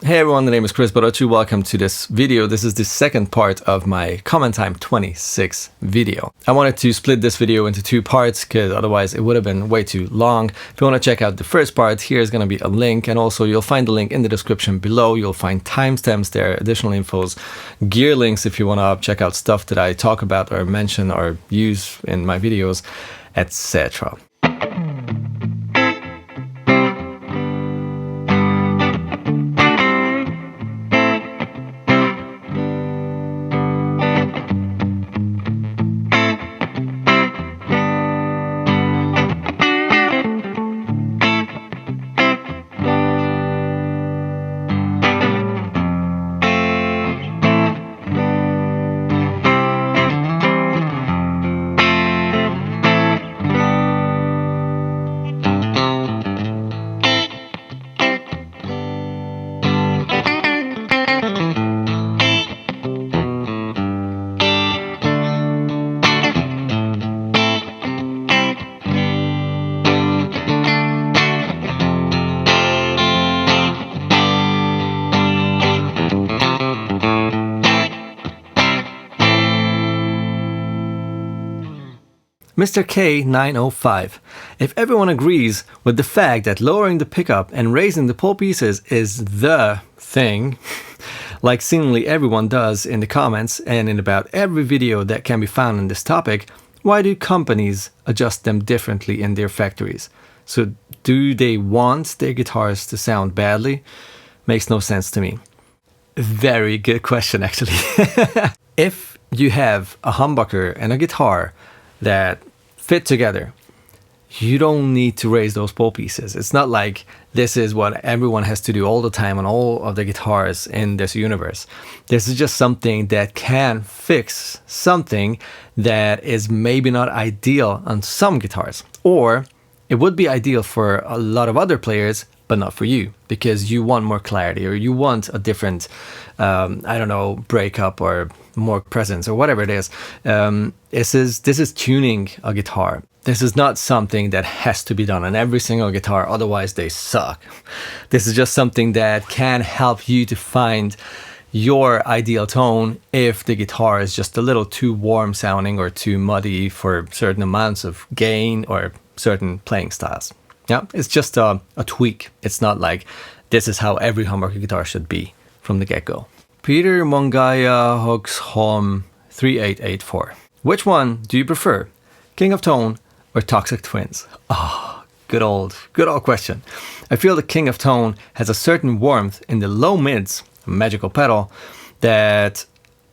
Hey everyone, the name is Kris Barocsi. Welcome to this video. This is the second part of my Comment Time 26 video. I wanted to split this video into two parts because otherwise it would have been way too long. If you want to check out the first part, here's going to be a link, and also you'll find the link in the description below. You'll find timestamps there, additional infos, gear links if you want to check out stuff that I talk about or mention or use in my videos, etc. Mr. K905. If everyone agrees with the fact that lowering the pickup and raising the pole pieces is the thing, like seemingly everyone does in the comments and in about every video that can be found on this topic, why do companies adjust them differently in their factories? So do they want their guitars to sound badly? Makes no sense to me. Very good question, actually. If you have a humbucker and a guitar that fit together, you don't need to raise those pole pieces. It's not like this is what everyone has to do all the time on all of the guitars in this universe. This is just something that can fix something that is maybe not ideal on some guitars, or it would be ideal for a lot of other players but not for you, because you want more clarity or you want a different, breakup or more presence or whatever it is. This is tuning a guitar. This is not something that has to be done on every single guitar, otherwise they suck. This is just something that can help you to find your ideal tone if the guitar is just a little too warm sounding or too muddy for certain amounts of gain or certain playing styles. Yeah, it's just a tweak. It's not like this is how every humbucker guitar should be from the get-go. Peter Mongaya Hogsholm 3884. Which one do you prefer? King of Tone or Toxic Twins? Ah, good old question. I feel the King of Tone has a certain warmth in the low mids, a magical pedal, that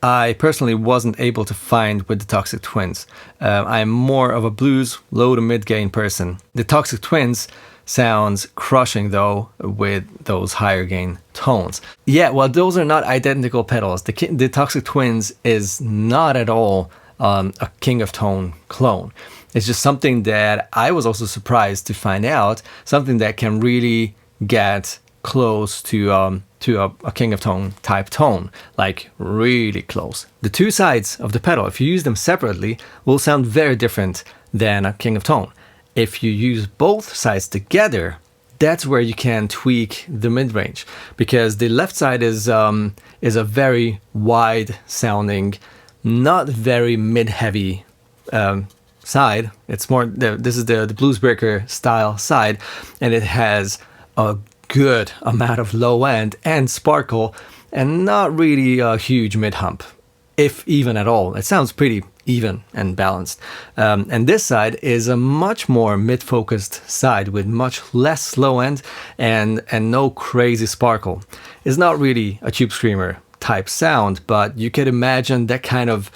I personally wasn't able to find with the Toxic Twins. I'm more of a blues, low to mid gain person. The Toxic Twins sounds crushing though with those higher gain tones. Yeah, well, those are not identical pedals. The Toxic Twins is not at all a King of Tone clone. It's just something that I was also surprised to find out, something that can really get close to a King of Tone type tone, like really close. The two sides of the pedal, if you use them separately, will sound very different than a King of Tone. If you use both sides together, that's where you can tweak the mid-range, because the left side is a very wide sounding, not very mid-heavy side. It's more, this is the Bluesbreaker style side, and it has a good amount of low end and sparkle and not really a huge mid hump, if even at all. It sounds pretty even and balanced. And this side is a much more mid-focused side with much less low end and no crazy sparkle. It's not really a Tube Screamer type sound, but you could imagine that kind of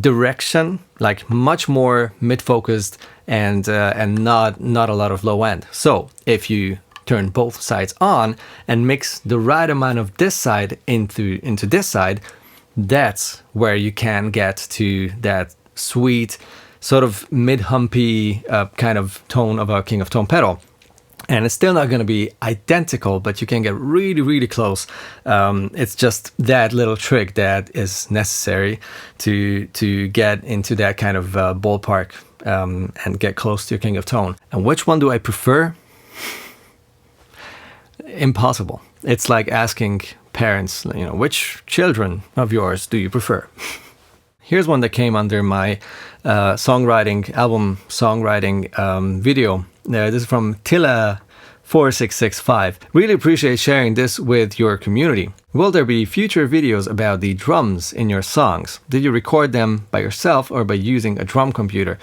direction, like much more mid-focused and not a lot of low end. So if you turn both sides on and mix the right amount of this side into this side, that's where you can get to that sweet sort of mid-humpy kind of tone of a King of Tone pedal. And it's still not going to be identical, but you can get really, really close. It's just that little trick that is necessary to get into that kind of ballpark and get close to your King of Tone. And which one do I prefer? impossible. It's like asking parents, which children of yours do you prefer? Here's one that came under my album songwriting video. This is from Tilla4665. Really appreciate sharing this with your community. Will there be future videos about the drums in your songs? Did you record them by yourself or by using a drum computer?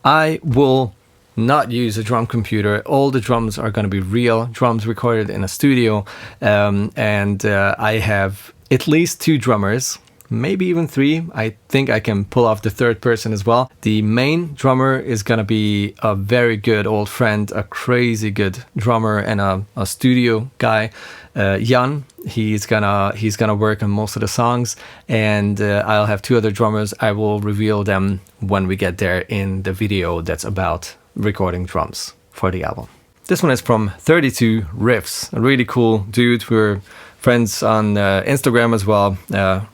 I will not use a drum computer. All the drums are going to be real drums recorded in a studio. I have at least 2 drummers, maybe even 3. I think I can pull off the third person as well. The main drummer is going to be a very good old friend, a crazy good drummer and a studio guy, Jan. He's gonna work on most of the songs, and I'll have 2 other drummers. I will reveal them when we get there in the video that's about recording drums for the album. This one is from 32 Riffs, a really cool dude. We're friends on Instagram as well.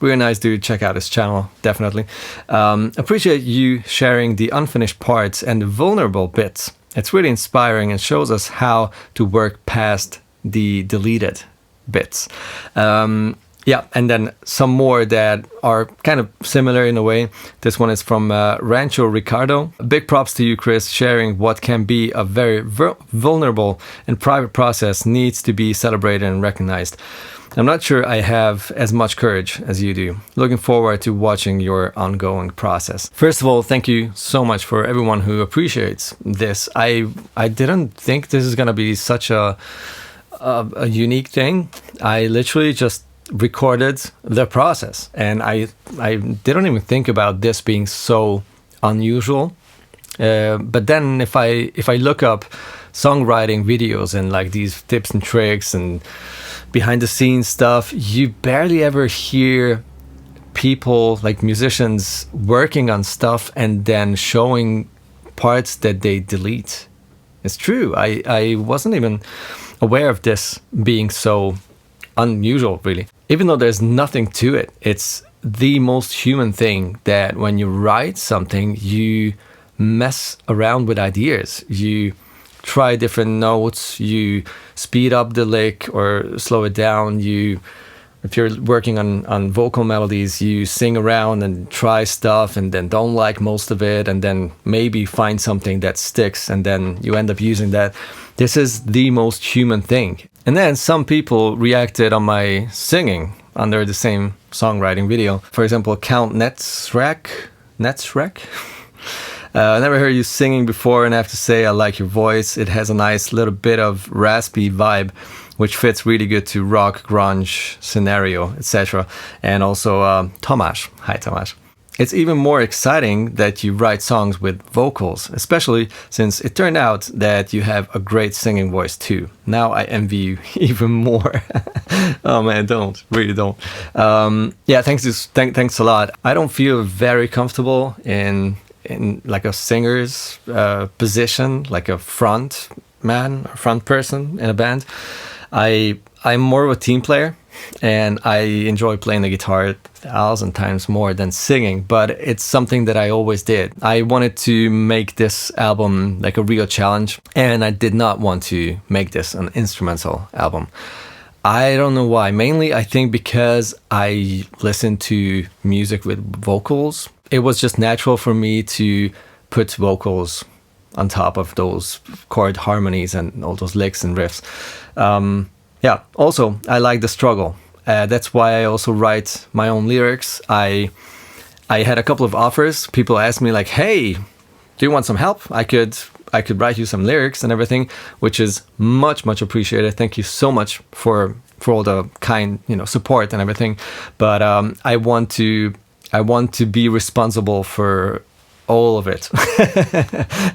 Really nice dude. Check out his channel, definitely. Appreciate you sharing the unfinished parts and the vulnerable bits. It's really inspiring and shows us how to work past the deleted bits. And then some more that are kind of similar in a way. This one is from Rancho Ricardo. Big props to you, Kris. Sharing what can be a very vulnerable and private process needs to be celebrated and recognized. I'm not sure I have as much courage as you do. Looking forward to watching your ongoing process. First of all, thank you so much for everyone who appreciates this. I didn't think this is going to be such a unique thing. I literally just recorded the process, and I didn't even think about this being so unusual. But then if I look up songwriting videos and like these tips and tricks and behind the scenes stuff, you barely ever hear people, like musicians, working on stuff and then showing parts that they delete. It's true. I wasn't even aware of this being so unusual, really. Even though there's nothing to it, it's the most human thing that when you write something, you mess around with ideas. You try different notes, you speed up the lick or slow it down. If you're working on vocal melodies, you sing around and try stuff and then don't like most of it, and then maybe find something that sticks, and then you end up using that. This is the most human thing. And then some people reacted on my singing under the same songwriting video. For example, Count Netsrek. I never heard you singing before, and I have to say I like your voice. It has a nice little bit of raspy vibe, which fits really good to rock, grunge, scenario, etc. And also Tomasz. Hi, Tomasz. It's even more exciting that you write songs with vocals, especially since it turned out that you have a great singing voice too. Now I envy you even more. Oh man, really don't. Thanks a lot. I don't feel very comfortable in like a singer's position, like a front man or front person in a band. I'm more of a team player, and I enjoy playing the guitar 1,000 times more than singing, but it's something that I always did. I wanted to make this album like a real challenge, and I did not want to make this an instrumental album. I don't know why. Mainly, I think because I listen to music with vocals. It was just natural for me to put vocals on top of those chord harmonies and all those licks and riffs. Also, I like the struggle. That's why I also write my own lyrics. I had a couple of offers. People asked me like, hey, do you want some help? I could write you some lyrics and everything, which is much, much appreciated. Thank you so much for all the kind, support and everything. But I want to be responsible for all of it,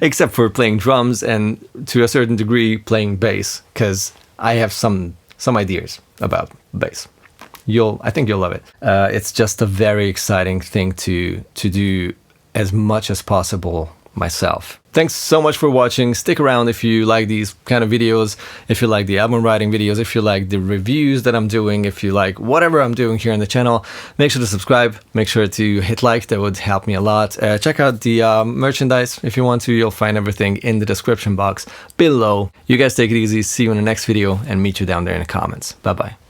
except for playing drums and to a certain degree playing bass, because I have some ideas about bass. I think you'll love it. It's just a very exciting thing to do as much as possible myself. Thanks so much for watching. Stick around if you like these kind of videos, if you like the album writing videos, if you like the reviews that I'm doing, if you like whatever I'm doing here on the channel. Make sure to subscribe, make sure to hit like, that would help me a lot. Check out the merchandise if you want to. You'll find everything in the description box below. You guys take it easy, see you in the next video, and meet you down there in the comments. Bye bye.